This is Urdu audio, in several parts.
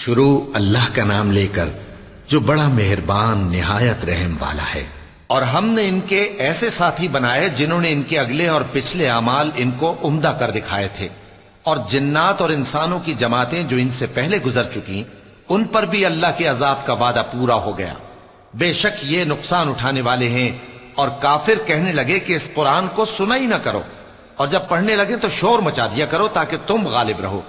شروع اللہ کا نام لے کر جو بڑا مہربان نہایت رحم والا ہے۔ اور ہم نے ان کے ایسے ساتھی بنائے جنہوں نے ان کے اگلے اور پچھلے اعمال ان کو عمدہ کر دکھائے تھے، اور جنات اور انسانوں کی جماعتیں جو ان سے پہلے گزر چکی ان پر بھی اللہ کے عذاب کا وعدہ پورا ہو گیا۔ بے شک یہ نقصان اٹھانے والے ہیں۔ اور کافر کہنے لگے کہ اس قرآن کو سنا ہی نہ کرو، اور جب پڑھنے لگے تو شور مچا دیا کرو تاکہ تم غالب رہو۔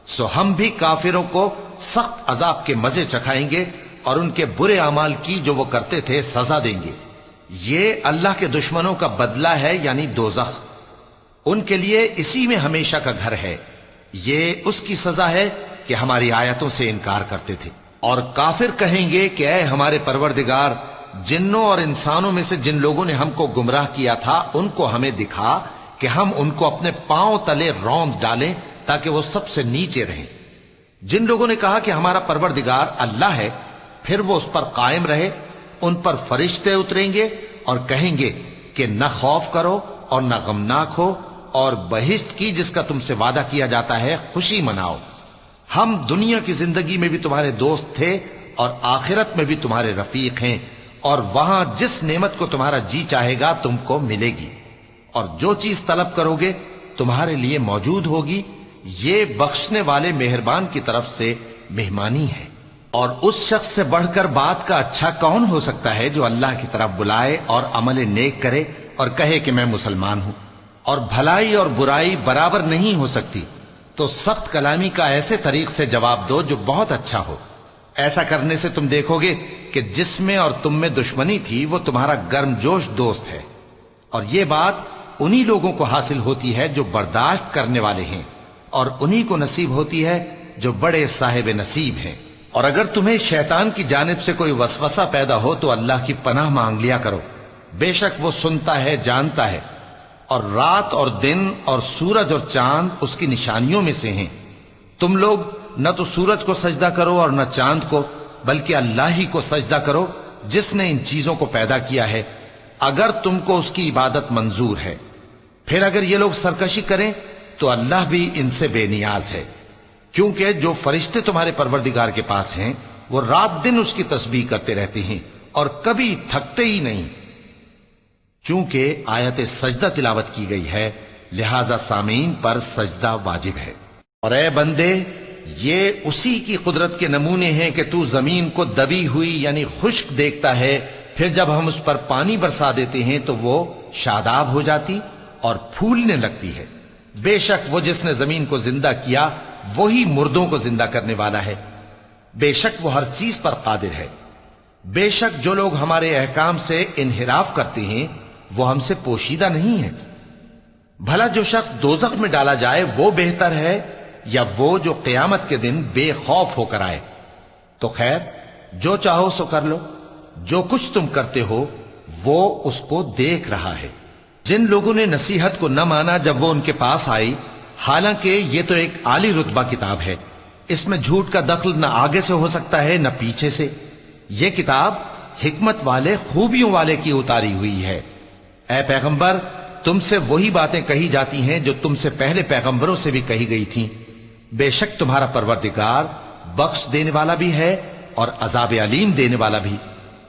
سو ہم بھی کافروں کو سخت عذاب کے مزے چکھائیں گے اور ان کے برے اعمال کی جو وہ کرتے تھے سزا دیں گے۔ یہ اللہ کے دشمنوں کا بدلہ ہے، یعنی دوزخ۔ ان کے لیے اسی میں ہمیشہ کا گھر ہے۔ یہ اس کی سزا ہے کہ ہماری آیتوں سے انکار کرتے تھے۔ اور کافر کہیں گے کہ اے ہمارے پروردگار، جنوں اور انسانوں میں سے جن لوگوں نے ہم کو گمراہ کیا تھا ان کو ہمیں دکھا کہ ہم ان کو اپنے پاؤں تلے روند ڈالیں تاکہ وہ سب سے نیچے رہیں۔ جن لوگوں نے کہا کہ ہمارا پروردگار اللہ ہے، پھر وہ اس پر قائم رہے، ان پر فرشتے اتریں گے اور کہیں گے کہ نہ خوف کرو اور نہ غمناک ہو، اور بہشت کی جس کا تم سے وعدہ کیا جاتا ہے خوشی مناؤ۔ ہم دنیا کی زندگی میں بھی تمہارے دوست تھے اور آخرت میں بھی تمہارے رفیق ہیں، اور وہاں جس نعمت کو تمہارا جی چاہے گا تم کو ملے گی، اور جو چیز طلب کرو گے تمہارے لیے موجود ہوگی۔ یہ بخشنے والے مہربان کی طرف سے مہمانی ہے۔ اور اس شخص سے بڑھ کر بات کا اچھا کون ہو سکتا ہے جو اللہ کی طرف بلائے اور عمل نیک کرے اور کہے کہ میں مسلمان ہوں۔ اور بھلائی اور برائی برابر نہیں ہو سکتی، تو سخت کلامی کا ایسے طریق سے جواب دو جو بہت اچھا ہو۔ ایسا کرنے سے تم دیکھو گے کہ جس میں اور تم میں دشمنی تھی وہ تمہارا گرم جوش دوست ہے۔ اور یہ بات انہی لوگوں کو حاصل ہوتی ہے جو برداشت کرنے والے ہیں، اور انہی کو نصیب ہوتی ہے جو بڑے صاحب نصیب ہیں۔ اور اگر تمہیں شیطان کی جانب سے کوئی وسوسہ پیدا ہو تو اللہ کی پناہ مانگ لیا کرو، بے شک وہ سنتا ہے، جانتا ہے۔ اور رات اور دن اور سورج اور چاند اس کی نشانیوں میں سے ہیں۔ تم لوگ نہ تو سورج کو سجدہ کرو اور نہ چاند کو، بلکہ اللہ ہی کو سجدہ کرو جس نے ان چیزوں کو پیدا کیا ہے، اگر تم کو اس کی عبادت منظور ہے۔ پھر اگر یہ لوگ سرکشی کریں تو اللہ بھی ان سے بے نیاز ہے، کیونکہ جو فرشتے تمہارے پروردگار کے پاس ہیں وہ رات دن اس کی تسبیح کرتے رہتے ہیں اور کبھی تھکتے ہی نہیں۔ چونکہ آیت سجدہ تلاوت کی گئی ہے لہذا سامعین پر سجدہ واجب ہے۔ اور اے بندے، یہ اسی کی قدرت کے نمونے ہیں کہ تو زمین کو دبی ہوئی یعنی خشک دیکھتا ہے، پھر جب ہم اس پر پانی برسا دیتے ہیں تو وہ شاداب ہو جاتی اور پھولنے لگتی ہے۔ بے شک وہ جس نے زمین کو زندہ کیا وہی مردوں کو زندہ کرنے والا ہے۔ بے شک وہ ہر چیز پر قادر ہے۔ بے شک جو لوگ ہمارے احکام سے انحراف کرتے ہیں وہ ہم سے پوشیدہ نہیں ہیں۔ بھلا جو شخص دوزخ میں ڈالا جائے وہ بہتر ہے یا وہ جو قیامت کے دن بے خوف ہو کر آئے؟ تو خیر، جو چاہو سو کر لو، جو کچھ تم کرتے ہو وہ اس کو دیکھ رہا ہے۔ جن لوگوں نے نصیحت کو نہ مانا جب وہ ان کے پاس آئی، حالانکہ یہ تو ایک عالی رتبہ کتاب ہے، اس میں جھوٹ کا دخل نہ آگے سے ہو سکتا ہے نہ پیچھے سے۔ یہ کتاب حکمت والے، خوبیوں والے کی اتاری ہوئی ہے۔ اے پیغمبر، تم سے وہی باتیں کہی جاتی ہیں جو تم سے پہلے پیغمبروں سے بھی کہی گئی تھیں۔ بے شک تمہارا پروردگار بخش دینے والا بھی ہے اور عذاب علیم دینے والا بھی۔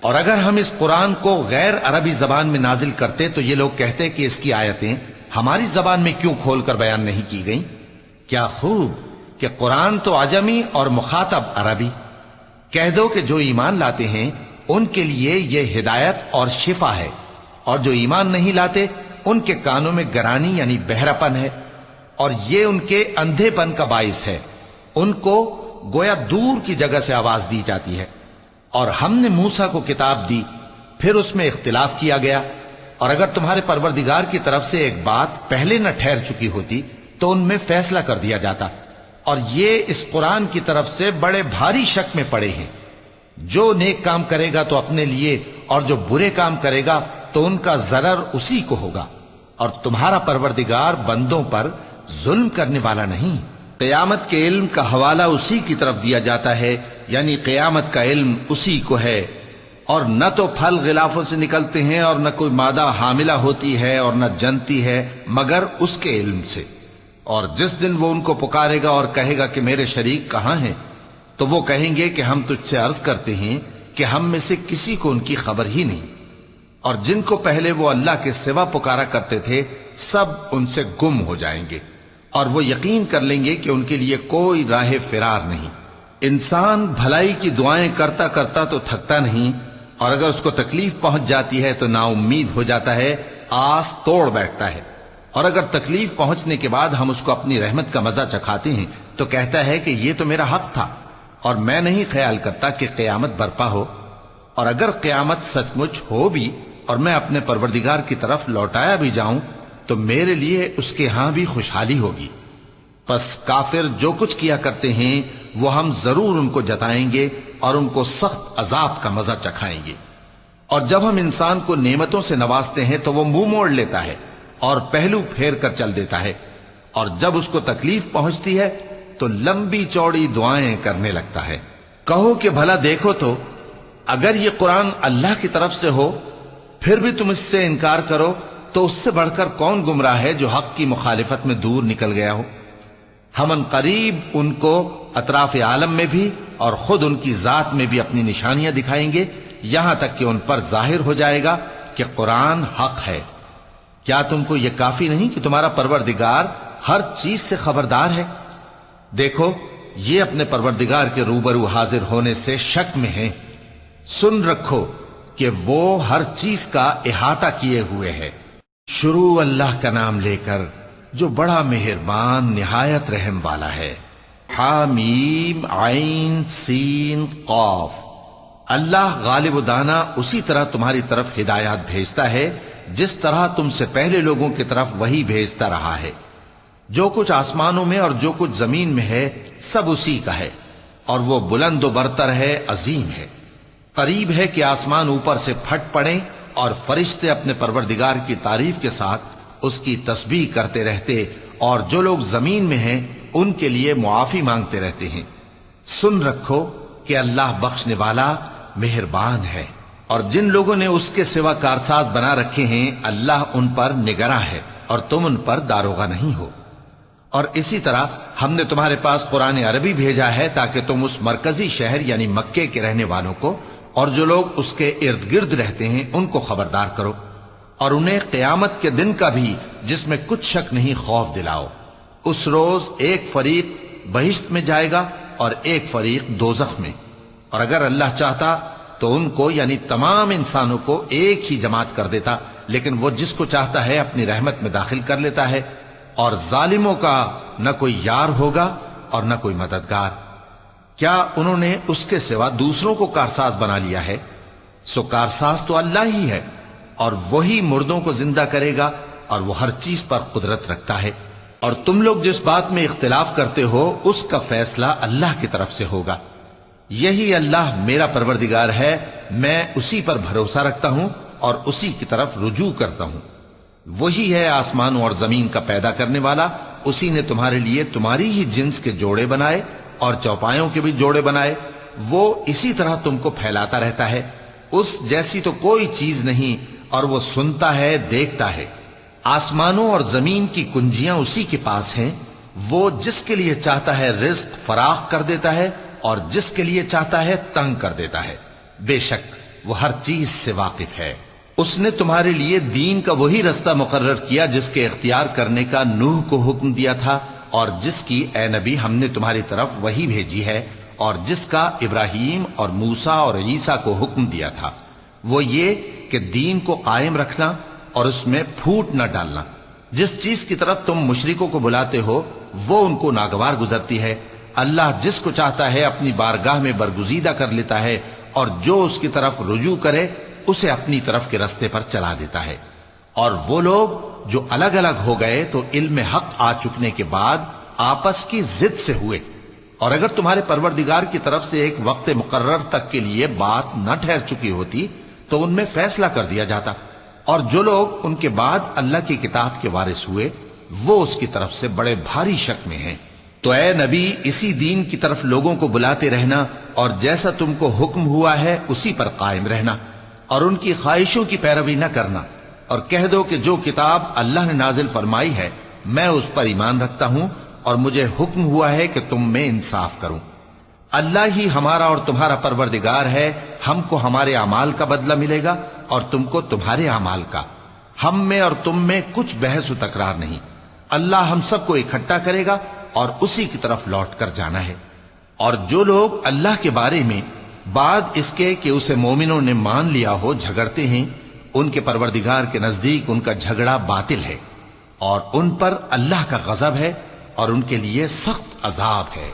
اور اگر ہم اس قرآن کو غیر عربی زبان میں نازل کرتے تو یہ لوگ کہتے کہ اس کی آیتیں ہماری زبان میں کیوں کھول کر بیان نہیں کی گئیں؟ کیا خوب کہ قرآن تو عجمی اور مخاطب عربی۔ کہہ دو کہ جو ایمان لاتے ہیں ان کے لیے یہ ہدایت اور شفا ہے، اور جو ایمان نہیں لاتے ان کے کانوں میں گرانی یعنی بہراپن ہے، اور یہ ان کے اندھے پن کا باعث ہے۔ ان کو گویا دور کی جگہ سے آواز دی جاتی ہے۔ اور ہم نے موسیٰ کو کتاب دی، پھر اس میں اختلاف کیا گیا، اور اگر تمہارے پروردگار کی طرف سے ایک بات پہلے نہ ٹھہر چکی ہوتی تو ان میں فیصلہ کر دیا جاتا۔ اور یہ اس قرآن کی طرف سے بڑے بھاری شک میں پڑے ہیں۔ جو نیک کام کرے گا تو اپنے لیے، اور جو برے کام کرے گا تو ان کا ضرر اسی کو ہوگا، اور تمہارا پروردگار بندوں پر ظلم کرنے والا نہیں۔ قیامت کے علم کا حوالہ اسی کی طرف دیا جاتا ہے، یعنی قیامت کا علم اسی کو ہے۔ اور نہ تو پھل غلافوں سے نکلتے ہیں اور نہ کوئی مادہ حاملہ ہوتی ہے اور نہ جنتی ہے مگر اس کے علم سے۔ اور جس دن وہ ان کو پکارے گا اور کہے گا کہ میرے شریک کہاں ہیں، تو وہ کہیں گے کہ ہم تجھ سے عرض کرتے ہیں کہ ہم میں سے کسی کو ان کی خبر ہی نہیں، اور جن کو پہلے وہ اللہ کے سوا پکارا کرتے تھے سب ان سے گم ہو جائیں گے، اور وہ یقین کر لیں گے کہ ان کے لیے کوئی راہ فرار نہیں۔ انسان بھلائی کی دعائیں کرتا کرتا تو تھکتا نہیں، اور اگر اس کو تکلیف پہنچ جاتی ہے تو نا امید ہو جاتا ہے، آس توڑ بیٹھتا ہے، اور اگر تکلیف پہنچنے کے بعد ہم اس کو اپنی رحمت کا مزہ چکھاتے ہیں تو کہتا ہے کہ یہ تو میرا حق تھا، اور میں نہیں خیال کرتا کہ قیامت برپا ہو، اور اگر قیامت سچ مچ ہو بھی اور میں اپنے پروردگار کی طرف لوٹایا بھی جاؤں تو میرے لیے اس کے ہاں بھی خوشحالی ہوگی۔ پس کافر جو کچھ کیا کرتے ہیں وہ ہم ضرور ان کو جتائیں گے اور ان کو سخت عذاب کا مزہ چکھائیں گے۔ اور جب ہم انسان کو نعمتوں سے نوازتے ہیں تو وہ منہ موڑ لیتا ہے اور پہلو پھیر کر چل دیتا ہے، اور جب اس کو تکلیف پہنچتی ہے تو لمبی چوڑی دعائیں کرنے لگتا ہے۔ کہو کہ بھلا دیکھو تو اگر یہ قرآن اللہ کی طرف سے ہو پھر بھی تم اس سے انکار کرو تو اس سے بڑھ کر کون گمراہ ہے جو حق کی مخالفت میں دور نکل گیا ہو۔ ہم ان قریب ان کو اطراف عالم میں بھی اور خود ان کی ذات میں بھی اپنی نشانیاں دکھائیں گے، یہاں تک کہ ان پر ظاہر ہو جائے گا کہ قرآن حق ہے۔ کیا تم کو یہ کافی نہیں کہ تمہارا پروردگار ہر چیز سے خبردار ہے؟ دیکھو یہ اپنے پروردگار کے روبرو حاضر ہونے سے شک میں ہیں، سن رکھو کہ وہ ہر چیز کا احاطہ کیے ہوئے ہے۔ شروع اللہ کا نام لے کر جو بڑا مہربان نہایت رحم والا ہے۔ حامیم عین سین قاف۔ اللہ غالب و دانا اسی طرح تمہاری طرف ہدایات بھیجتا ہے جس طرح تم سے پہلے لوگوں کی طرف وہی بھیجتا رہا ہے۔ جو کچھ آسمانوں میں اور جو کچھ زمین میں ہے سب اسی کا ہے، اور وہ بلند و برتر ہے، عظیم ہے۔ قریب ہے کہ آسمان اوپر سے پھٹ پڑیں اور فرشتے اپنے پروردگار کی تعریف کے ساتھ اس کی تسبیح کرتے رہتے، اور جو لوگ زمین میں ہیں ان کے لیے معافی مانگتے رہتے ہیں۔ سن رکھو کہ اللہ بخشنے والا مہربان ہے، اور جن لوگوں نے اس کے سوا کارساز بنا رکھے ہیں اللہ ان پر نگراں ہے اور تم ان پر داروغہ نہیں ہو۔ اور اسی طرح ہم نے تمہارے پاس قرآن عربی بھیجا ہے تاکہ تم اس مرکزی شہر یعنی مکے کے رہنے والوں کو اور جو لوگ اس کے ارد گرد رہتے ہیں ان کو خبردار کرو، اور انہیں قیامت کے دن کا بھی جس میں کچھ شک نہیں خوف دلاؤ۔ اس روز ایک فریق بہشت میں جائے گا اور ایک فریق دوزخ میں، اور اگر اللہ چاہتا تو ان کو یعنی تمام انسانوں کو ایک ہی جماعت کر دیتا، لیکن وہ جس کو چاہتا ہے اپنی رحمت میں داخل کر لیتا ہے، اور ظالموں کا نہ کوئی یار ہوگا اور نہ کوئی مددگار۔ کیا انہوں نے اس کے سوا دوسروں کو کارساز بنا لیا ہے؟ سو کارساز تو اللہ ہی ہے، اور وہی مردوں کو زندہ کرے گا، اور وہ ہر چیز پر قدرت رکھتا ہے۔ اور تم لوگ جس بات میں اختلاف کرتے ہو اس کا فیصلہ اللہ کی طرف سے ہوگا۔ یہی اللہ میرا پروردگار ہے، میں اسی پر بھروسہ رکھتا ہوں اور اسی کی طرف رجوع کرتا ہوں۔ وہی ہے آسمانوں اور زمین کا پیدا کرنے والا، اسی نے تمہارے لیے تمہاری ہی جنس کے جوڑے بنائے اور چوپایوں کے بھی جوڑے بنائے۔ وہ اسی طرح تم کو پھیلاتا رہتا ہے، اس جیسی تو کوئی چیز نہیں، اور وہ سنتا ہے، دیکھتا ہے۔ آسمانوں اور زمین کی کنجیاں اسی کے پاس ہیں، وہ جس کے لیے چاہتا ہے رزق فراخ کر دیتا ہے اور جس کے لیے چاہتا ہے تنگ کر دیتا ہے۔ بے شک وہ ہر چیز سے واقف ہے۔ اس نے تمہارے لیے دین کا وہی رستہ مقرر کیا جس کے اختیار کرنے کا نوح کو حکم دیا تھا، اور جس کی اے نبی ہم نے تمہاری طرف وہی بھیجی ہے، اور جس کا ابراہیم اور موسیٰ اور عیسیٰ کو حکم دیا تھا، وہ یہ کہ دین کو قائم رکھنا اور اس میں پھوٹ نہ ڈالنا۔ جس چیز کی طرف تم مشرکوں کو بلاتے ہو وہ ان کو ناگوار گزرتی ہے۔ اللہ جس کو چاہتا ہے اپنی بارگاہ میں برگزیدہ کر لیتا ہے، اور جو اس کی طرف رجوع کرے اسے اپنی طرف کے رستے پر چلا دیتا ہے۔ اور وہ لوگ جو الگ الگ ہو گئے تو علم حق آ چکنے کے بعد آپس کی ضد سے ہوئے، اور اگر تمہارے پروردگار کی طرف سے ایک وقت مقرر تک کے لیے بات نہ ٹھہر چکی ہوتی تو ان میں فیصلہ کر دیا جاتا، اور جو لوگ ان کے بعد اللہ کی کتاب کے وارث ہوئے وہ اس کی طرف سے بڑے بھاری شک میں ہیں۔ تو اے نبی اسی دین کی طرف لوگوں کو بلاتے رہنا، اور جیسا تم کو حکم ہوا ہے اسی پر قائم رہنا، اور ان کی خواہشوں کی پیروی نہ کرنا، اور کہہ دو کہ جو کتاب اللہ نے نازل فرمائی ہے میں اس پر ایمان رکھتا ہوں، اور مجھے حکم ہوا ہے کہ تم میں انصاف کروں۔ اللہ ہی ہمارا اور تمہارا پروردگار ہے، ہم کو ہمارے اعمال کا بدلہ ملے گا اور تم کو تمہارے اعمال کا، ہم میں اور تم میں کچھ بحث و تکرار نہیں، اللہ ہم سب کو اکٹھا کرے گا اور اسی کی طرف لوٹ کر جانا ہے۔ اور جو لوگ اللہ کے بارے میں بعد اس کے کہ اسے مومنوں نے مان لیا ہو جھگڑتے ہیں، ان کے پروردگار کے نزدیک ان کا جھگڑا باطل ہے اور ان پر اللہ کا غضب ہے اور ان کے لیے سخت عذاب ہے۔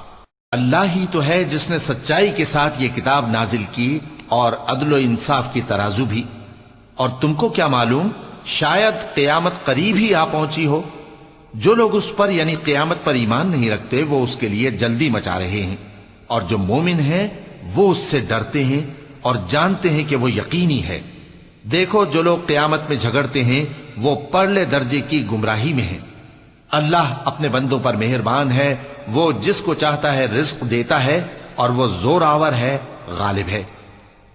اللہ ہی تو ہے جس نے سچائی کے ساتھ یہ کتاب نازل کی اور عدل و انصاف کی ترازو بھی، اور تم کو کیا معلوم شاید قیامت قریب ہی آ پہنچی ہو۔ جو لوگ اس پر یعنی قیامت پر ایمان نہیں رکھتے وہ اس کے لیے جلدی مچا رہے ہیں، اور جو مومن ہیں وہ اس سے ڈرتے ہیں اور جانتے ہیں کہ وہ یقینی ہے۔ دیکھو جو لوگ قیامت میں جھگڑتے ہیں وہ پرلے درجے کی گمراہی میں ہیں۔ اللہ اپنے بندوں پر مہربان ہے، وہ جس کو چاہتا ہے رزق دیتا ہے اور وہ زور آور ہے، غالب ہے۔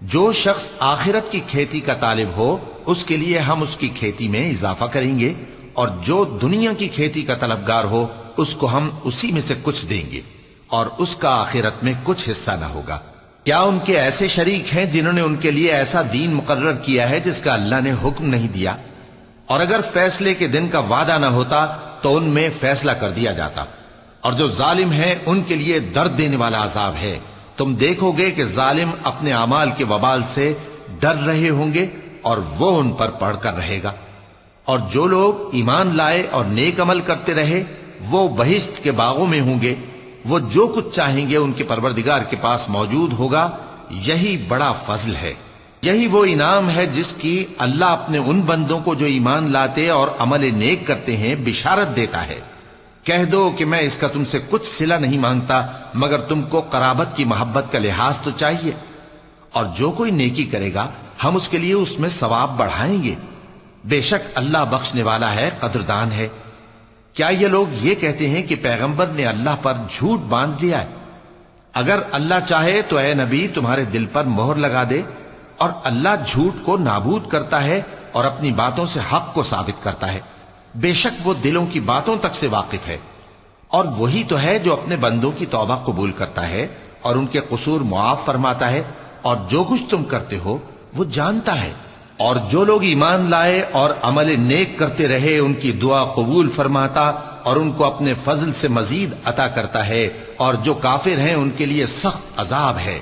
جو شخص آخرت کی کھیتی کا طالب ہو اس کے لیے ہم اس کی کھیتی میں اضافہ کریں گے، اور جو دنیا کی کھیتی کا طلبگار ہو اس کو ہم اسی میں سے کچھ دیں گے اور اس کا آخرت میں کچھ حصہ نہ ہوگا۔ کیا ان کے ایسے شریک ہیں جنہوں نے ان کے لیے ایسا دین مقرر کیا ہے جس کا اللہ نے حکم نہیں دیا؟ اور اگر فیصلے کے دن کا وعدہ نہ ہوتا تو ان میں فیصلہ کر دیا جاتا، اور جو ظالم ہیں ان کے لیے درد دینے والا عذاب ہے۔ تم دیکھو گے کہ ظالم اپنے اعمال کے وبال سے ڈر رہے ہوں گے اور وہ ان پر پڑھ کر رہے گا۔ اور جو لوگ ایمان لائے اور نیک عمل کرتے رہے وہ بہشت کے باغوں میں ہوں گے، وہ جو کچھ چاہیں گے ان کے پروردگار کے پاس موجود ہوگا۔ یہی بڑا فضل ہے، یہی وہ انعام ہے جس کی اللہ اپنے ان بندوں کو جو ایمان لاتے اور عمل نیک کرتے ہیں بشارت دیتا ہے۔ کہہ دو کہ میں اس کا تم سے کچھ صلہ نہیں مانگتا مگر تم کو قرابت کی محبت کا لحاظ تو چاہیے، اور جو کوئی نیکی کرے گا ہم اس کے لیے اس میں ثواب بڑھائیں گے۔ بے شک اللہ بخشنے والا ہے، قدردان ہے۔ کیا یہ لوگ یہ کہتے ہیں کہ پیغمبر نے اللہ پر جھوٹ باندھ لیا ہے؟ اگر اللہ چاہے تو اے نبی تمہارے دل پر مہر لگا دے، اور اللہ جھوٹ کو نابود کرتا ہے اور اپنی باتوں سے حق کو ثابت کرتا ہے۔ بے شک وہ دلوں کی باتوں تک سے واقف ہے، اور وہی تو ہے جو اپنے بندوں کی توبہ قبول کرتا ہے اور ان کے قصور معاف فرماتا ہے، اور جو کچھ تم کرتے ہو وہ جانتا ہے۔ اور جو لوگ ایمان لائے اور عمل نیک کرتے رہے ان کی دعا قبول فرماتا اور ان کو اپنے فضل سے مزید عطا کرتا ہے، اور جو کافر ہیں ان کے لیے سخت عذاب ہے۔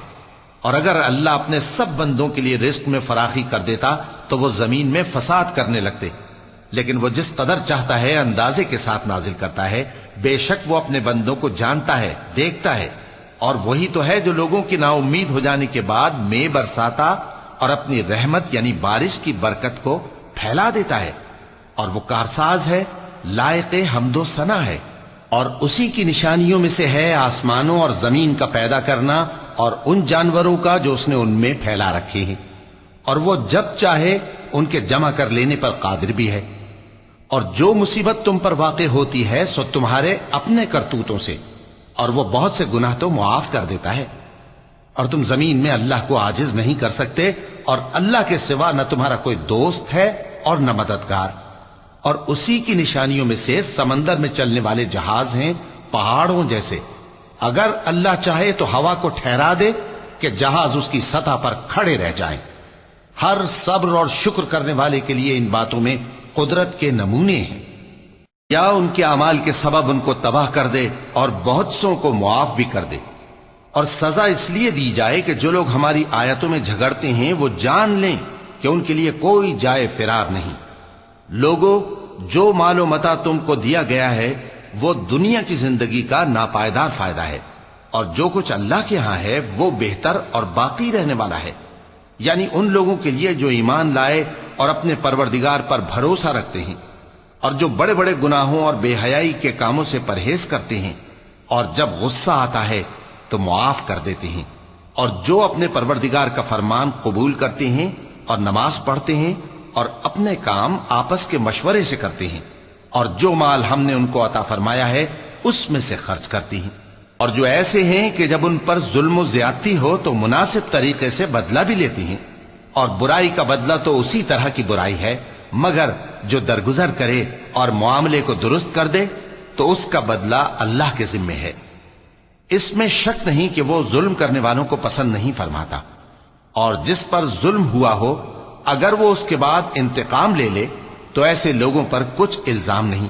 اور اگر اللہ اپنے سب بندوں کے لیے رزق میں فراخی کر دیتا تو وہ زمین میں فساد کرنے لگتے، لیکن وہ جس قدر چاہتا ہے اندازے کے ساتھ نازل کرتا ہے۔ بے شک وہ اپنے بندوں کو جانتا ہے، دیکھتا ہے، اور وہی تو ہے جو لوگوں کی نا امید ہو جانے کے بعد میں برساتا اور اپنی رحمت یعنی بارش کی برکت کو پھیلا دیتا ہے، اور وہ کارساز ہے، لائق حمد و ثنا ہے۔ اور اسی کی نشانیوں میں سے ہے آسمانوں اور زمین کا پیدا کرنا اور ان جانوروں کا جو اس نے ان میں پھیلا رکھے ہیں، اور وہ جب چاہے ان کے جمع کر لینے پر قادر بھی ہے۔ اور جو مصیبت تم پر واقع ہوتی ہے سو تمہارے اپنے کرتوتوں سے، اور وہ بہت سے گناہ تو معاف کر دیتا ہے۔ اور تم زمین میں اللہ کو عاجز نہیں کر سکتے، اور اللہ کے سوا نہ تمہارا کوئی دوست ہے اور نہ مددگار۔ اور اسی کی نشانیوں میں سے سمندر میں چلنے والے جہاز ہیں پہاڑوں جیسے۔ اگر اللہ چاہے تو ہوا کو ٹھہرا دے کہ جہاز اس کی سطح پر کھڑے رہ جائیں۔ ہر صبر اور شکر کرنے والے کے لیے ان باتوں میں قدرت کے نمونے ہیں۔ یا ان کے اعمال کے سبب ان کو تباہ کر دے اور بہت سوں کو معاف بھی کر دے، اور سزا اس لیے دی جائے کہ جو لوگ ہماری آیتوں میں جھگڑتے ہیں وہ جان لیں کہ ان کے لیے کوئی جائے فرار نہیں۔ لوگوں، جو مال و متاع تم کو دیا گیا ہے وہ دنیا کی زندگی کا ناپائیدار فائدہ ہے، اور جو کچھ اللہ کے ہاں ہے وہ بہتر اور باقی رہنے والا ہے، یعنی ان لوگوں کے لیے جو ایمان لائے اور اپنے پروردگار پر بھروسہ رکھتے ہیں، اور جو بڑے بڑے گناہوں اور بے حیائی کے کاموں سے پرہیز کرتے ہیں، اور جب غصہ آتا ہے تو معاف کر دیتے ہیں، اور جو اپنے پروردگار کا فرمان قبول کرتے ہیں اور نماز پڑھتے ہیں اور اپنے کام آپس کے مشورے سے کرتے ہیں، اور جو مال ہم نے ان کو عطا فرمایا ہے اس میں سے خرچ کرتی ہیں۔ اور جو ایسے ہیں کہ جب ان پر ظلم و زیادتی ہو تو مناسب طریقے سے بدلہ بھی لیتی ہیں، اور برائی کا بدلہ تو اسی طرح کی برائی ہے، مگر جو درگزر کرے اور معاملے کو درست کر دے تو اس کا بدلہ اللہ کے ذمے ہے۔ اس میں شک نہیں کہ وہ ظلم کرنے والوں کو پسند نہیں فرماتا، اور جس پر ظلم ہوا ہو اگر وہ اس کے بعد انتقام لے لے تو ایسے لوگوں پر کچھ الزام نہیں۔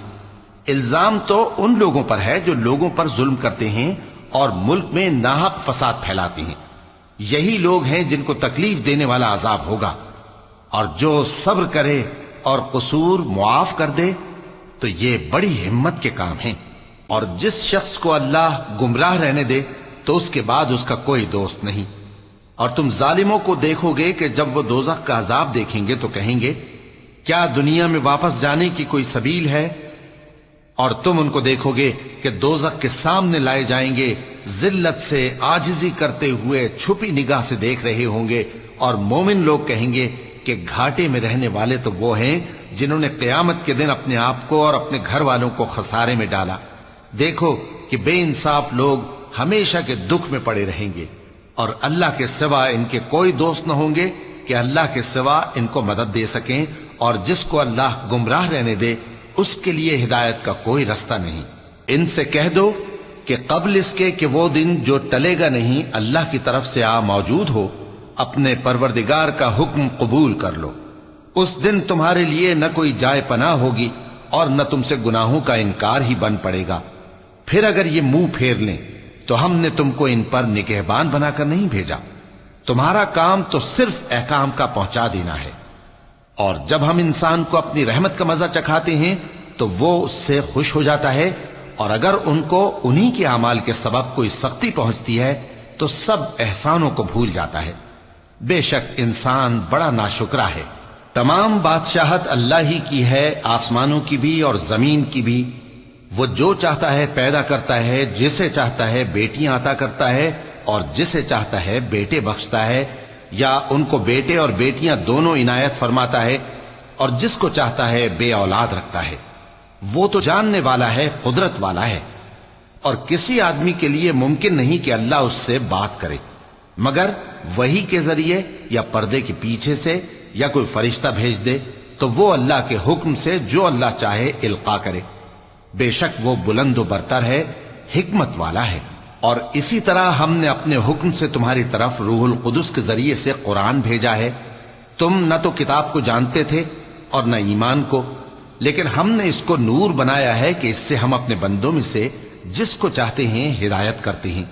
الزام تو ان لوگوں پر ہے جو لوگوں پر ظلم کرتے ہیں اور ملک میں ناحق فساد پھیلاتے ہیں، یہی لوگ ہیں جن کو تکلیف دینے والا عذاب ہوگا۔ اور جو صبر کرے اور قصور معاف کر دے تو یہ بڑی ہمت کے کام ہیں۔ اور جس شخص کو اللہ گمراہ رہنے دے تو اس کے بعد اس کا کوئی دوست نہیں۔ اور تم ظالموں کو دیکھو گے کہ جب وہ دوزخ کا عذاب دیکھیں گے تو کہیں گے کیا دنیا میں واپس جانے کی کوئی سبیل ہے؟ اور تم ان کو دیکھو گے کہ دوزخ کے سامنے لائے جائیں گے، ذلت سے عاجزی کرتے ہوئے چھپی نگاہ سے دیکھ رہے ہوں گے، اور مومن لوگ کہیں گے کہ گھاٹے میں رہنے والے تو وہ ہیں جنہوں نے قیامت کے دن اپنے آپ کو اور اپنے گھر والوں کو خسارے میں ڈالا۔ دیکھو کہ بے انصاف لوگ ہمیشہ کے دکھ میں پڑے رہیں گے، اور اللہ کے سوا ان کے کوئی دوست نہ ہوں گے کہ اللہ کے سوا ان کو مدد دے سکیں، اور جس کو اللہ گمراہ رہنے دے اس کے لیے ہدایت کا کوئی رستہ نہیں۔ ان سے کہہ دو کہ قبل اس کے کہ وہ دن جو ٹلے گا نہیں اللہ کی طرف سے آ موجود ہو، اپنے پروردگار کا حکم قبول کر لو۔ اس دن تمہارے لیے نہ کوئی جائے پناہ ہوگی اور نہ تم سے گناہوں کا انکار ہی بن پڑے گا۔ پھر اگر یہ منہ پھیر لیں تو ہم نے تم کو ان پر نگہبان بنا کر نہیں بھیجا، تمہارا کام تو صرف احکام کا پہنچا دینا ہے۔ اور جب ہم انسان کو اپنی رحمت کا مزہ چکھاتے ہیں تو وہ اس سے خوش ہو جاتا ہے، اور اگر ان کو انہی کے اعمال کے سبب کوئی سختی پہنچتی ہے تو سب احسانوں کو بھول جاتا ہے۔ بے شک انسان بڑا ناشکرا ہے۔ تمام بادشاہت اللہ ہی کی ہے، آسمانوں کی بھی اور زمین کی بھی۔ وہ جو چاہتا ہے پیدا کرتا ہے، جسے چاہتا ہے بیٹیاں عطا کرتا ہے اور جسے چاہتا ہے بیٹے بخشتا ہے، یا ان کو بیٹے اور بیٹیاں دونوں عنایت فرماتا ہے، اور جس کو چاہتا ہے بے اولاد رکھتا ہے۔ وہ تو جاننے والا ہے، قدرت والا ہے، اور کسی آدمی کے لیے ممکن نہیں کہ اللہ اس سے بات کرے مگر وحی کے ذریعے یا پردے کے پیچھے سے، یا کوئی فرشتہ بھیج دے تو وہ اللہ کے حکم سے جو اللہ چاہے القا کرے۔ بے شک وہ بلند و برتر ہے، حکمت والا ہے۔ اور اسی طرح ہم نے اپنے حکم سے تمہاری طرف روح القدس کے ذریعے سے قرآن بھیجا ہے۔ تم نہ تو کتاب کو جانتے تھے اور نہ ایمان کو، لیکن ہم نے اس کو نور بنایا ہے کہ اس سے ہم اپنے بندوں میں سے جس کو چاہتے ہیں ہدایت کرتے ہیں۔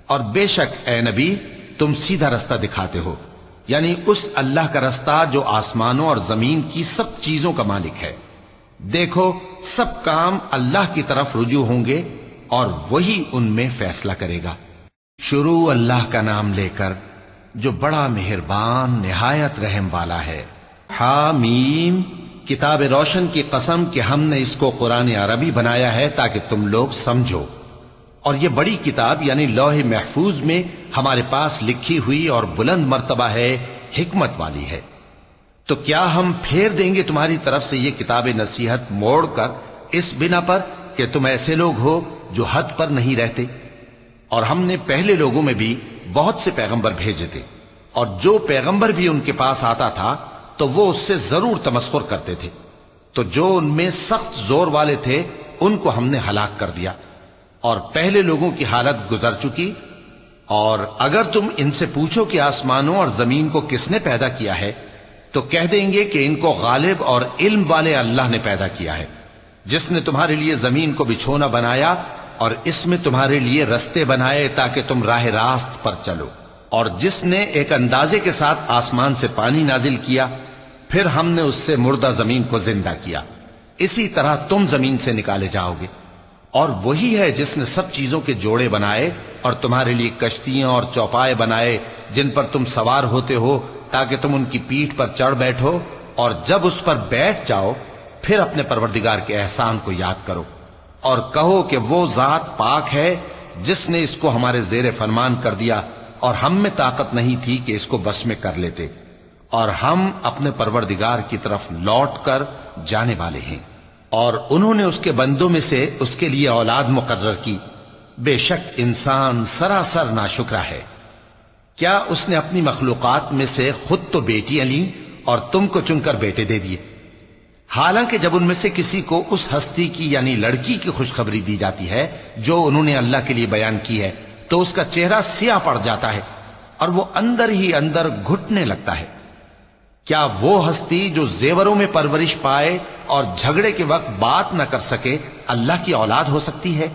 اور بے شک اے نبی تم سیدھا رستہ دکھاتے ہو، یعنی اس اللہ کا رستہ جو آسمانوں اور زمین کی سب چیزوں کا مالک ہے۔ دیکھو سب کام اللہ کی طرف رجوع ہوں گے اور وہی ان میں فیصلہ کرے گا۔ شروع اللہ کا نام لے کر جو بڑا مہربان نہایت رحم والا ہے۔ حامیم، کتاب روشن کی قسم کہ ہم نے اس کو قرآن عربی بنایا ہے تاکہ تم لوگ سمجھو، اور یہ بڑی کتاب یعنی لوح محفوظ میں ہمارے پاس لکھی ہوئی اور بلند مرتبہ ہے، حکمت والی ہے۔ تو کیا ہم پھیر دیں گے تمہاری طرف سے یہ کتاب نصیحت موڑ کر اس بنا پر کہ تم ایسے لوگ ہو جو حد پر نہیں رہتے؟ اور ہم نے پہلے لوگوں میں بھی بہت سے پیغمبر بھیجے تھے، اور جو پیغمبر بھی ان کے پاس آتا تھا تو وہ اس سے ضرور تمسخر کرتے تھے، تو جو ان میں سخت زور والے تھے ان کو ہم نے ہلاک کر دیا، اور پہلے لوگوں کی حالت گزر چکی۔ اور اگر تم ان سے پوچھو کہ آسمانوں اور زمین کو کس نے پیدا کیا ہے تو کہہ دیں گے کہ ان کو غالب اور علم والے اللہ نے پیدا کیا ہے، جس نے تمہارے لیے زمین کو بچھونا بنایا اور اس میں تمہارے لیے رستے بنائے تاکہ تم راہ راست پر چلو، اور جس نے ایک اندازے کے ساتھ آسمان سے پانی نازل کیا، پھر ہم نے اس سے مردہ زمین کو زندہ کیا، اسی طرح تم زمین سے نکالے جاؤ گے۔ اور وہی ہے جس نے سب چیزوں کے جوڑے بنائے اور تمہارے لیے کشتیاں اور چوپائے بنائے جن پر تم سوار ہوتے ہو تاکہ تم ان کی پیٹھ پر چڑھ بیٹھو، اور جب اس پر بیٹھ جاؤ پھر اپنے پروردگار کے احسان کو یاد کرو اور کہو کہ وہ ذات پاک ہے جس نے اس کو ہمارے زیر فرمان کر دیا اور ہم میں طاقت نہیں تھی کہ اس کو بس میں کر لیتے، اور ہم اپنے پروردگار کی طرف لوٹ کر جانے والے ہیں۔ اور انہوں نے اس کے بندوں میں سے اس کے لیے اولاد مقرر کی، بے شک انسان سراسر ناشکرا ہے۔ کیا اس نے اپنی مخلوقات میں سے خود تو بیٹیاں لیں اور تم کو چن کر بیٹے دے دیے؟ حالانکہ جب ان میں سے کسی کو اس ہستی کی یعنی لڑکی کی خوشخبری دی جاتی ہے جو انہوں نے اللہ کے لیے بیان کی ہے تو اس کا چہرہ سیاہ پڑ جاتا ہے اور وہ اندر ہی اندر گھٹنے لگتا ہے۔ کیا وہ ہستی جو زیوروں میں پرورش پائے اور جھگڑے کے وقت بات نہ کر سکے اللہ کی اولاد ہو سکتی ہے؟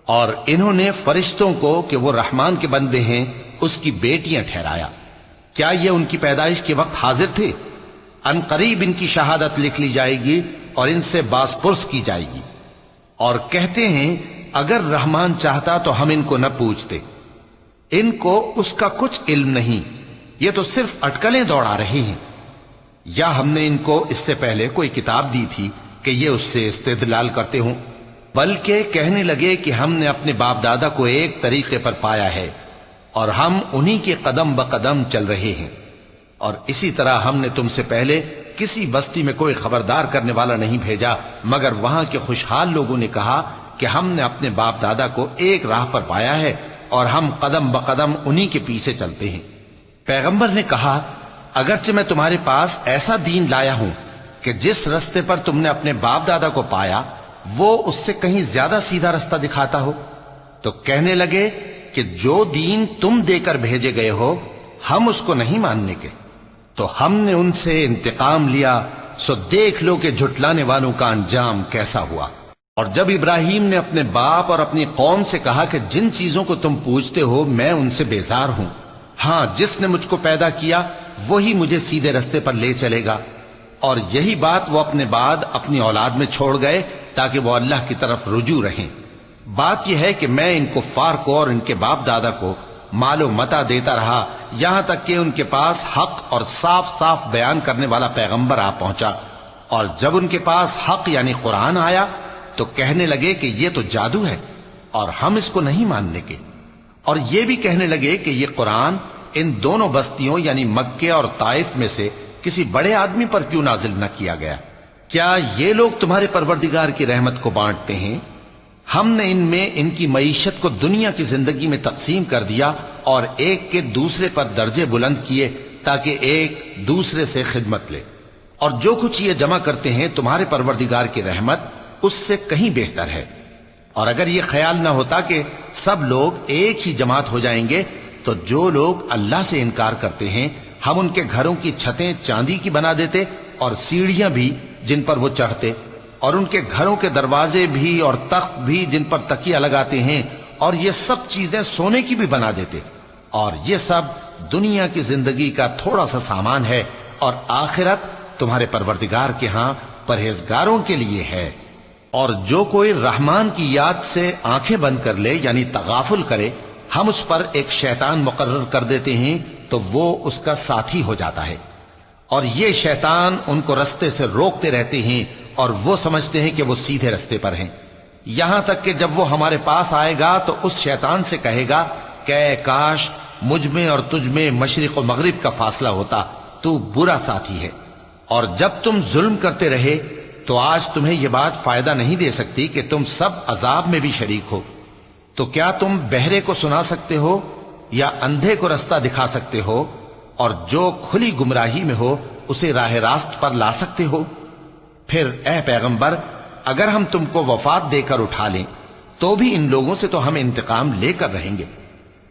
اور انہوں نے فرشتوں کو کہ وہ رحمان کے بندے ہیں اس کی بیٹیاں ٹھہرایا۔ کیا یہ ان کی پیدائش کے وقت حاضر تھے؟ ان قریب ان کی شہادت لکھ لی جائے گی اور ان سے باز پرس کی جائے گی۔ اور کہتے ہیں اگر رحمان چاہتا تو ہم ان کو نہ پوچھتے، ان کو اس کا کچھ علم نہیں، یہ تو صرف اٹکلیں دوڑا رہے ہیں۔ یا ہم نے ان کو اس سے پہلے کوئی کتاب دی تھی کہ یہ اس سے استدلال کرتے ہوں؟ بلکہ کہنے لگے کہ ہم نے اپنے باپ دادا کو ایک طریقے پر پایا ہے اور ہم انہی کے قدم بقدم چل رہے ہیں، اور اسی طرح ہم نے تم سے پہلے کسی بستی میں کوئی خبردار کرنے والا نہیں بھیجا مگر وہاں کے خوشحال لوگوں نے کہا کہ ہم نے اپنے باپ دادا کو ایک راہ پر پایا ہے اور ہم قدم بقدم انہی کے پیچھے چلتے ہیں۔ پیغمبر نے کہا اگرچہ میں تمہارے پاس ایسا دین لایا ہوں کہ جس رستے پر تم نے اپنے باپ دادا کو پایا وہ اس سے کہیں زیادہ سیدھا رستہ دکھاتا ہو، تو کہنے لگے کہ جو دین تم دے کر بھیجے گئے ہو ہم اس کو نہیں ماننے کے، تو ہم نے ان سے انتقام لیا، سو دیکھ لو کہ جھٹلانے والوں کا انجام کیسا ہوا۔ اور جب ابراہیم نے اپنے باپ اور اپنی قوم سے کہا کہ جن چیزوں کو تم پوجتے ہو میں ان سے بیزار ہوں، ہاں جس نے مجھ کو پیدا کیا وہی مجھے سیدھے رستے پر لے چلے گا، اور یہی بات وہ اپنے بعد اپنی اولاد میں چھوڑ گئے تاکہ وہ اللہ کی طرف رجوع رہیں۔ بات یہ ہے کہ میں ان کفار کو اور ان کے باپ دادا کو مال و متاع دیتا رہا یہاں تک کہ ان کے پاس حق اور صاف صاف بیان کرنے والا پیغمبر آ پہنچا، اور جب ان کے پاس حق یعنی قرآن آیا تو کہنے لگے کہ یہ تو جادو ہے اور ہم اس کو نہیں ماننے کے، اور یہ بھی کہنے لگے کہ یہ قرآن ان دونوں بستیوں یعنی مکے اور طائف میں سے کسی بڑے آدمی پر کیوں نازل نہ کیا گیا؟ کیا یہ لوگ تمہارے پروردگار کی رحمت کو بانٹتے ہیں؟ ہم نے ان میں ان کی معیشت کو دنیا کی زندگی میں تقسیم کر دیا اور ایک کے دوسرے پر درجے بلند کیے تاکہ ایک دوسرے سے خدمت لے، اور جو کچھ یہ جمع کرتے ہیں تمہارے پروردگار کی رحمت اس سے کہیں بہتر ہے۔ اور اگر یہ خیال نہ ہوتا کہ سب لوگ ایک ہی جماعت ہو جائیں گے تو جو لوگ اللہ سے انکار کرتے ہیں ہم ان کے گھروں کی چھتیں چاندی کی بنا دیتے اور سیڑھیاں بھی جن پر وہ چڑھتے، اور ان کے گھروں کے دروازے بھی اور تخت بھی جن پر تکیہ لگاتے ہیں، اور یہ سب چیزیں سونے کی بھی بنا دیتے، اور یہ سب دنیا کی زندگی کا تھوڑا سا سامان ہے، اور آخرت تمہارے پروردگار کے ہاں پرہیزگاروں کے لیے ہے۔ اور جو کوئی رحمان کی یاد سے آنکھیں بند کر لے یعنی تغافل کرے ہم اس پر ایک شیطان مقرر کر دیتے ہیں تو وہ اس کا ساتھی ہو جاتا ہے، اور یہ شیطان ان کو رستے سے روکتے رہتے ہیں اور وہ سمجھتے ہیں کہ وہ سیدھے رستے پر ہیں، یہاں تک کہ جب وہ ہمارے پاس آئے گا تو اس شیطان سے کہے گا کہ اے کاش مجھ میں اور تجھ میں مشرق و مغرب کا فاصلہ ہوتا، تو برا ساتھی ہے۔ اور جب تم ظلم کرتے رہے تو آج تمہیں یہ بات فائدہ نہیں دے سکتی کہ تم سب عذاب میں بھی شریک ہو، تو کیا تم بہرے کو سنا سکتے ہو یا اندھے کو رستہ دکھا سکتے ہو، اور جو کھلی گمراہی میں ہو اسے راہ راست پر لا سکتے ہو؟ پھر اے پیغمبر اگر ہم تم کو وفات دے کر اٹھا لیں تو بھی ان لوگوں سے تو ہم انتقام لے کر رہیں گے،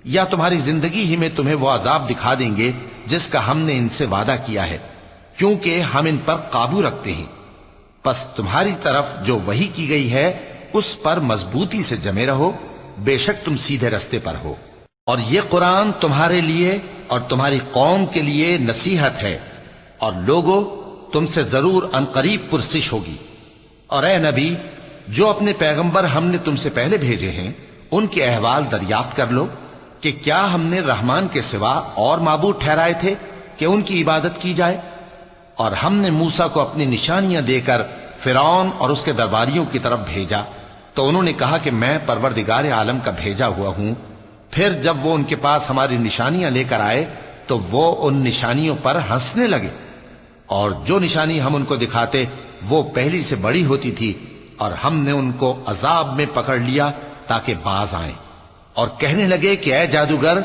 یا تمہاری زندگی ہی میں تمہیں وہ عذاب دکھا دیں گے جس کا ہم نے ان سے وعدہ کیا ہے، کیونکہ ہم ان پر قابو رکھتے ہیں۔ پس تمہاری طرف جو وحی کی گئی ہے اس پر مضبوطی سے جمے رہو، بے شک تم سیدھے رستے پر ہو، اور یہ قرآن تمہارے لیے اور تمہاری قوم کے لیے نصیحت ہے، اور لوگوں تم سے ضرور عنقریب پرسش ہوگی۔ اور اے نبی جو اپنے پیغمبر ہم نے تم سے پہلے بھیجے ہیں ان کے احوال دریافت کر لو کہ کیا ہم نے رحمان کے سوا اور معبود ٹھہرائے تھے کہ ان کی عبادت کی جائے؟ اور ہم نے موسیٰ کو اپنی نشانیاں دے کر فرعون اور اس کے درباریوں کی طرف بھیجا تو انہوں نے کہا کہ میں پروردگار عالم کا بھیجا ہوا ہوں۔ پھر جب وہ ان کے پاس ہماری نشانیاں لے کر آئے تو وہ ان نشانیوں پر ہنسنے لگے، اور جو نشانی ہم ان کو دکھاتے وہ پہلی سے بڑی ہوتی تھی، اور ہم نے ان کو عذاب میں پکڑ لیا تاکہ باز آئیں، اور کہنے لگے کہ اے جادوگر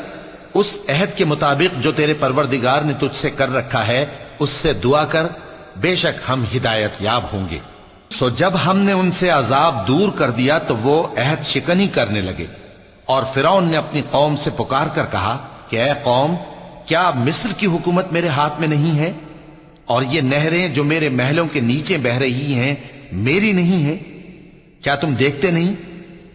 اس عہد کے مطابق جو تیرے پروردگار نے تجھ سے کر رکھا ہے اس سے دعا کر، بے شک ہم ہدایت یاب ہوں گے۔ سو جب ہم نے ان سے عذاب دور کر دیا تو وہ عہد شکنی کرنے لگے، اور فرعون نے اپنی قوم سے پکار کر کہا کہ اے قوم، کیا مصر کی حکومت میرے ہاتھ میں نہیں ہے؟ اور یہ نہریں جو میرے محلوں کے نیچے بہ رہی ہیں میری نہیں ہیں؟ کیا تم دیکھتے نہیں؟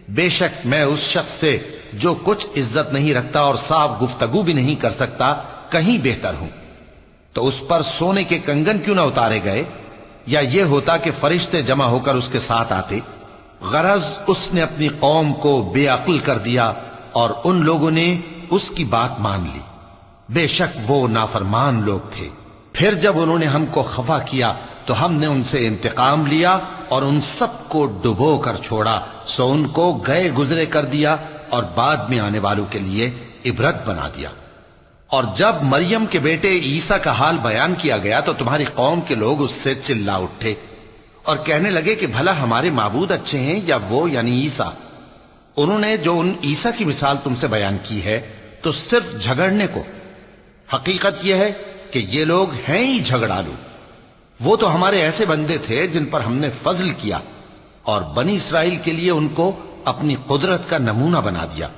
بے شک میں اس شخص سے جو کچھ عزت نہیں رکھتا اور صاف گفتگو بھی نہیں کر سکتا کہیں بہتر ہوں۔ تو اس پر سونے کے کنگن کیوں نہ اتارے گئے، یا یہ ہوتا کہ فرشتے جمع ہو کر اس کے ساتھ آتے؟ غرض اس نے اپنی قوم کو بے عقل کر دیا اور ان لوگوں نے اس کی بات مان لی۔ بے شک وہ نافرمان لوگ تھے۔ پھر جب انہوں نے ہم کو خفا کیا تو ہم نے ان سے انتقام لیا اور ان سب کو ڈبو کر چھوڑا، سو ان کو گئے گزرے کر دیا اور بعد میں آنے والوں کے لیے عبرت بنا دیا۔ اور جب مریم کے بیٹے عیسیٰ کا حال بیان کیا گیا تو تمہاری قوم کے لوگ اس سے چلا اٹھے اور کہنے لگے کہ بھلا ہمارے معبود اچھے ہیں یا وہ یعنی عیسیٰ؟ انہوں نے جو ان عیسیٰ کی مثال تم سے بیان کی ہے تو صرف جھگڑنے کو۔ حقیقت یہ ہے کہ یہ لوگ ہیں ہی جھگڑالو۔ وہ تو ہمارے ایسے بندے تھے جن پر ہم نے فضل کیا، اور بنی اسرائیل کے لیے ان کو اپنی قدرت کا نمونہ بنا دیا۔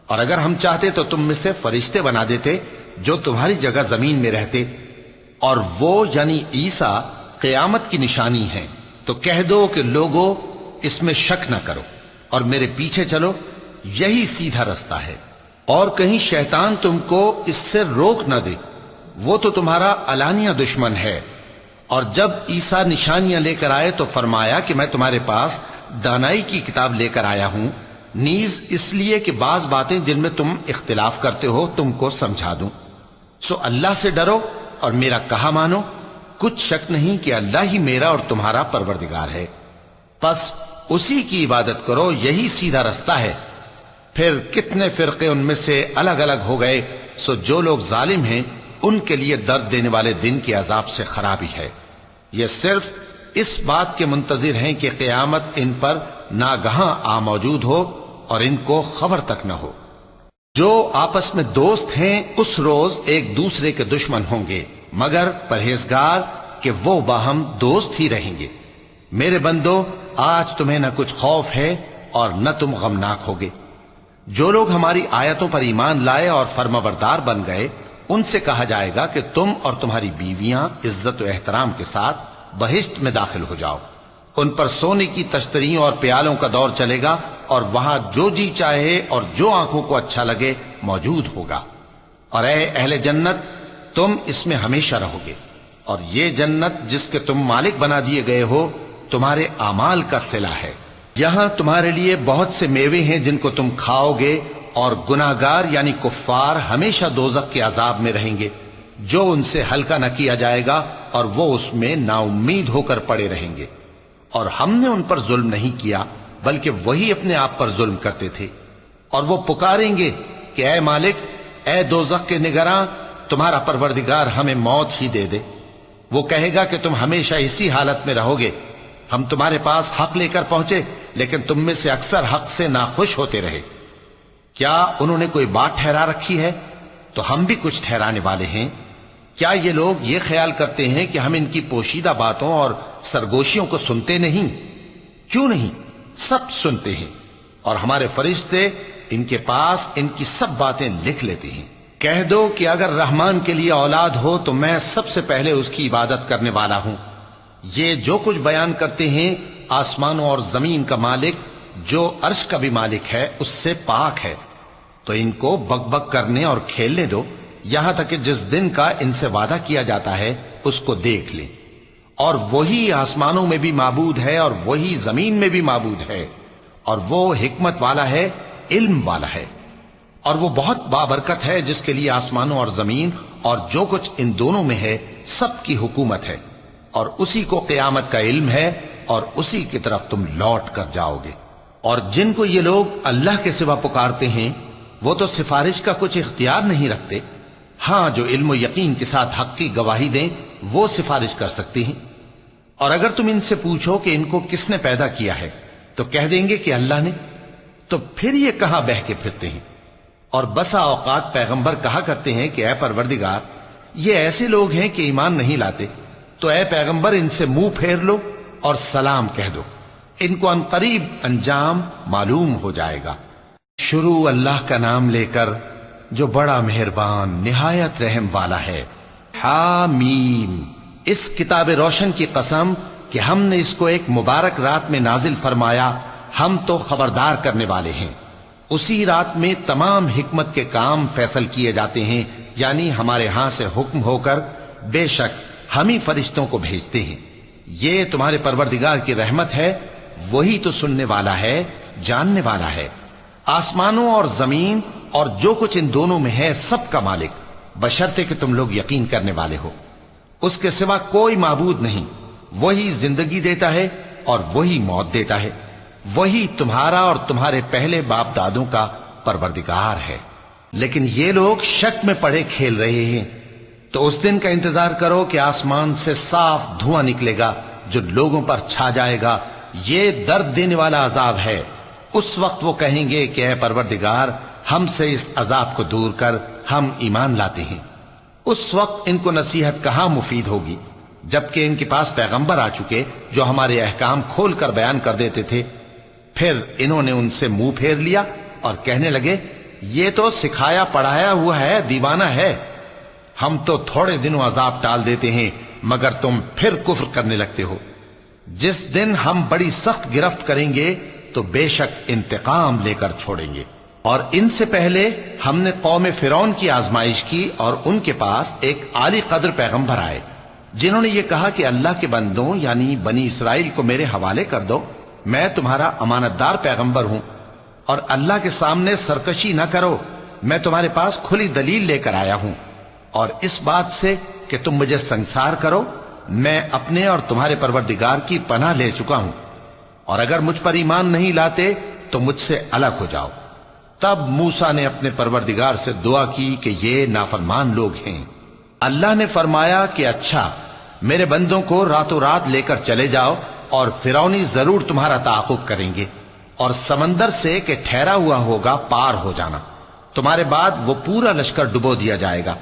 اور اگر ہم چاہتے تو تم میں سے فرشتے بنا دیتے جو تمہاری جگہ زمین میں رہتے، اور وہ یعنی عیسیٰ قیامت کی نشانی ہے۔ تو کہہ دو کہ لوگوں اس میں شک نہ کرو اور میرے پیچھے چلو، یہی سیدھا رستہ ہے، اور کہیں شیطان تم کو اس سے روک نہ دے، وہ تو تمہارا علانیہ دشمن ہے۔ اور جب عیسیٰ نشانیاں لے کر آئے تو فرمایا کہ میں تمہارے پاس دانائی کی کتاب لے کر آیا ہوں، نیز اس لیے کہ بعض باتیں جن میں تم اختلاف کرتے ہو تم کو سمجھا دوں۔ سو اللہ سے ڈرو اور میرا کہا مانو، کچھ شک نہیں کہ اللہ ہی میرا اور تمہارا پروردگار ہے، پس اسی کی عبادت کرو، یہی سیدھا رستہ ہے۔ پھر کتنے فرقے ان میں سے الگ الگ ہو گئے، سو جو لوگ ظالم ہیں ان کے لیے درد دینے والے دن کے عذاب سے خرابی ہے۔ یہ صرف اس بات کے منتظر ہیں کہ قیامت ان پر ناگہاں آ موجود ہو اور ان کو خبر تک نہ ہو۔ جو آپس میں دوست ہیں اس روز ایک دوسرے کے دشمن ہوں گے، مگر پرہیزگار کہ وہ باہم دوست ہی رہیں گے۔ میرے بندو، آج تمہیں نہ کچھ خوف ہے اور نہ تم غمناک ہوگے۔ جو لوگ ہماری آیتوں پر ایمان لائے اور فرمانبردار بن گئے، ان سے کہا جائے گا کہ تم اور تمہاری بیویاں عزت و احترام کے ساتھ بہشت میں داخل ہو جاؤ۔ ان پر سونے کی تشتریوں اور پیالوں کا دور چلے گا، اور وہاں جو جی چاہے اور جو آنکھوں کو اچھا لگے موجود ہوگا۔ اور اے اہل جنت، تم اس میں ہمیشہ رہو گے، اور یہ جنت جس کے تم مالک بنا دیے گئے ہو تمہارے اعمال کا صلہ ہے۔ یہاں تمہارے لیے بہت سے میوے ہیں جن کو تم کھاؤ گے، اور گناہگار یعنی کفار ہمیشہ دوزخ کے عذاب میں رہیں گے، جو ان سے ہلکا نہ کیا جائے گا، اور وہ اس میں نا امید ہو کر پڑے رہیں گے۔ اور ہم نے ان پر ظلم نہیں کیا بلکہ وہی اپنے آپ پر ظلم کرتے تھے۔ اور وہ پکاریں گے کہ اے مالک، اے دوزخ کے نگراں، تمہارا پروردگار ہمیں موت ہی دے دے۔ وہ کہے گا کہ تم ہمیشہ اسی حالت میں رہو گے، ہم تمہارے پاس حق لے کر پہنچے لیکن تم میں سے اکثر حق سے ناخوش ہوتے رہے۔ کیا انہوں نے کوئی بات ٹھہرا رکھی ہے؟ تو ہم بھی کچھ ٹھہرانے والے ہیں۔ کیا یہ لوگ یہ خیال کرتے ہیں کہ ہم ان کی پوشیدہ باتوں اور سرگوشیوں کو سنتے نہیں؟ کیوں نہیں، سب سنتے ہیں، اور ہمارے فرشتے ان کے پاس ان کی سب باتیں لکھ لیتے ہیں۔ کہہ دو کہ اگر رحمان کے لیے اولاد ہو تو میں سب سے پہلے اس کی عبادت کرنے والا ہوں۔ یہ جو کچھ بیان کرتے ہیں آسمانوں اور زمین کا مالک جو عرش کا بھی مالک ہے اس سے پاک ہے، تو ان کو بک بک کرنے اور کھیلنے دو، یہاں تک کہ جس دن کا ان سے وعدہ کیا جاتا ہے اس کو دیکھ لیں۔ اور وہی آسمانوں میں بھی معبود ہے اور وہی زمین میں بھی معبود ہے، اور وہ حکمت والا ہے، علم والا ہے، اور وہ بہت بابرکت ہے جس کے لیے آسمانوں اور زمین اور جو کچھ ان دونوں میں ہے سب کی حکومت ہے، اور اسی کو قیامت کا علم ہے، اور اسی کی طرف تم لوٹ کر جاؤ گے۔ اور جن کو یہ لوگ اللہ کے سوا پکارتے ہیں وہ تو سفارش کا کچھ اختیار نہیں رکھتے، ہاں جو علم و یقین کے ساتھ حق کی گواہی دیں وہ سفارش کر سکتے ہیں۔ اور اگر تم ان سے پوچھو کہ ان کو کس نے پیدا کیا ہے تو کہہ دیں گے کہ اللہ نے، تو پھر یہ کہاں بہہ کے پھرتے ہیں؟ اور بسا اوقات پیغمبر کہا کرتے ہیں کہ اے پروردگار، یہ ایسے لوگ ہیں کہ ایمان نہیں لاتے، تو اے پیغمبر ان سے منہ پھیر لو اور سلام کہہ دو، ان کو عنقریب انجام معلوم ہو جائے گا۔ شروع اللہ کا نام لے کر جو بڑا مہربان نہایت رحم والا ہے۔ حامیم، اس کتاب روشن کی قسم کہ ہم نے اس کو ایک مبارک رات میں نازل فرمایا، ہم تو خبردار کرنے والے ہیں۔ اسی رات میں تمام حکمت کے کام فیصل کیے جاتے ہیں، یعنی ہمارے ہاں سے حکم ہو کر بے شک ہم ہی فرشتوں کو بھیجتے ہیں۔ یہ تمہارے پروردگار کی رحمت ہے، وہی تو سننے والا ہے، جاننے والا ہے۔ آسمانوں اور زمین اور جو کچھ ان دونوں میں ہے سب کا مالک، بشرطے کہ تم لوگ یقین کرنے والے ہو۔ اس کے سوا کوئی معبود نہیں، وہی زندگی دیتا ہے اور وہی موت دیتا ہے، وہی تمہارا اور تمہارے پہلے باپ دادوں کا پروردگار ہے۔ لیکن یہ لوگ شک میں پڑے کھیل رہے ہیں۔ تو اس دن کا انتظار کرو کہ آسمان سے صاف دھواں نکلے گا جو لوگوں پر چھا جائے گا، یہ درد دینے والا عذاب ہے۔ اس وقت وہ کہیں گے کہ اے پروردگار، ہم سے اس عذاب کو دور کر، ہم ایمان لاتے ہیں۔ اس وقت ان کو نصیحت کہاں مفید ہوگی، جبکہ ان کے پاس پیغمبر آ چکے جو ہمارے احکام کھول کر بیان کر دیتے تھے۔ پھر انہوں نے ان سے منہ پھیر لیا اور کہنے لگے، یہ تو سکھایا پڑھایا ہوا ہے، دیوانہ ہے۔ ہم تو تھوڑے دنوں عذاب ٹال دیتے ہیں مگر تم پھر کفر کرنے لگتے ہو۔ جس دن ہم بڑی سخت گرفت کریں گے تو بے شک انتقام لے کر چھوڑیں گے۔ اور ان سے پہلے ہم نے قوم فرعون کی آزمائش کی اور ان کے پاس ایک عالی قدر پیغمبر آئے جنہوں نے یہ کہا کہ اللہ کے بندوں یعنی بنی اسرائیل کو میرے حوالے کر دو، میں تمہارا امانت دار پیغمبر ہوں، اور اللہ کے سامنے سرکشی نہ کرو، میں تمہارے پاس کھلی دلیل لے کر آیا ہوں، اور اس بات سے کہ تم مجھے سنسار کرو، میں اپنے اور تمہارے پروردگار کی پناہ لے چکا ہوں، اور اگر مجھ پر ایمان نہیں لاتے تو مجھ سے الگ ہو جاؤ۔ تب موسیٰ نے اپنے پروردگار سے دعا کی کہ یہ نافرمان لوگ ہیں۔ اللہ نے فرمایا کہ اچھا، میرے بندوں کو راتوں رات لے کر چلے جاؤ، اور فرعونی ضرور تمہارا تعاقب کریں گے، اور سمندر سے کہ ٹھہرا ہوا ہوگا پار ہو جانا، تمہارے بعد وہ پورا لشکر ڈبو دیا جائے گا۔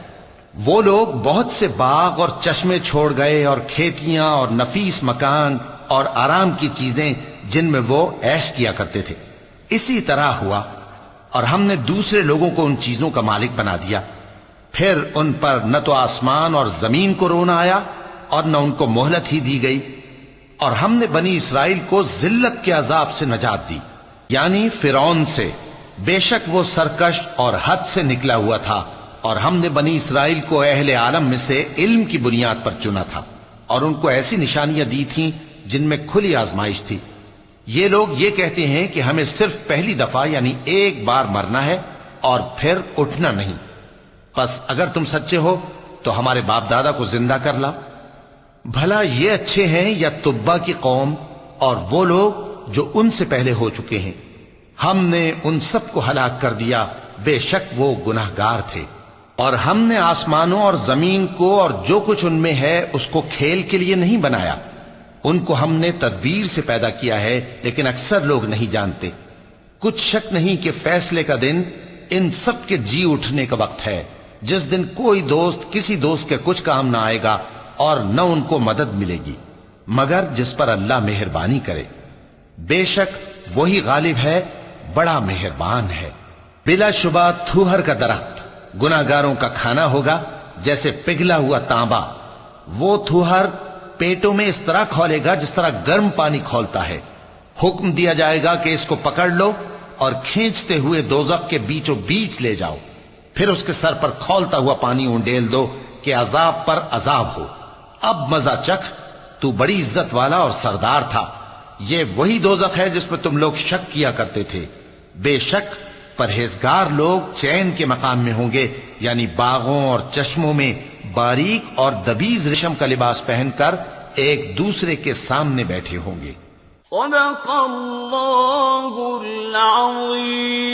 وہ لوگ بہت سے باغ اور چشمے چھوڑ گئے اور کھیتیاں اور نفیس مکان اور آرام کی چیزیں جن میں وہ عیش کیا کرتے تھے۔ اسی طرح ہوا، اور ہم نے دوسرے لوگوں کو ان چیزوں کا مالک بنا دیا۔ پھر ان پر نہ تو آسمان اور زمین کو رونا آیا اور نہ ان کو مہلت ہی دی گئی، اور ہم نے بنی اسرائیل کو ذلت کے عذاب سے نجات دی، یعنی فرعون سے۔ بے شک وہ سرکش اور حد سے نکلا ہوا تھا، اور ہم نے بنی اسرائیل کو اہل عالم میں سے علم کی بنیاد پر چنا تھا، اور ان کو ایسی نشانیاں دی تھیں جن میں کھلی آزمائش تھی۔ یہ لوگ یہ کہتے ہیں کہ ہمیں صرف پہلی دفعہ یعنی ایک بار مرنا ہے اور پھر اٹھنا نہیں، پس اگر تم سچے ہو تو ہمارے باپ دادا کو زندہ کر لاؤ۔ بھلا یہ اچھے ہیں یا تبا کی قوم اور وہ لوگ جو ان سے پہلے ہو چکے ہیں؟ ہم نے ان سب کو ہلاک کر دیا، بے شک وہ گناہگار تھے۔ اور ہم نے آسمانوں اور زمین کو اور جو کچھ ان میں ہے اس کو کھیل کے لیے نہیں بنایا، ان کو ہم نے تدبیر سے پیدا کیا ہے، لیکن اکثر لوگ نہیں جانتے۔ کچھ شک نہیں کہ فیصلے کا دن ان سب کے جی اٹھنے کا وقت ہے، جس دن کوئی دوست کسی دوست کے کچھ کام نہ آئے گا اور نہ ان کو مدد ملے گی مگر جس پر اللہ مہربانی کرے۔ بے شک وہی غالب ہے، بڑا مہربان ہے۔ بلا شبہ تھوہر کا درخت گناہگاروں کا کھانا ہوگا، جیسے پگھلا ہوا تانبا۔ وہ تھوہر پیٹوں میں اس طرح کھولے گا جس طرح گرم پانی کھولتا ہے۔ حکم دیا جائے گا کہ اس کو پکڑ لو اور کھینچتے ہوئے دوزخ کے بیچوں بیچ لے جاؤ، پھر اس کے سر پر کھولتا ہوا پانی اونڈیل دو کہ عذاب پر عذاب ہو۔ اب مزہ چکھ، تو بڑی عزت والا اور سردار تھا۔ یہ وہی دوزخ ہے جس میں تم لوگ شک کیا کرتے تھے۔ بے شک پرہیزگار لوگ چین کے مقام میں ہوں گے، یعنی باغوں اور چشموں میں باریک اور دبیز ریشم کا لباس پہن کر ایک دوسرے کے سامنے بیٹھے ہوں گے۔ صدق اللہ العظیم۔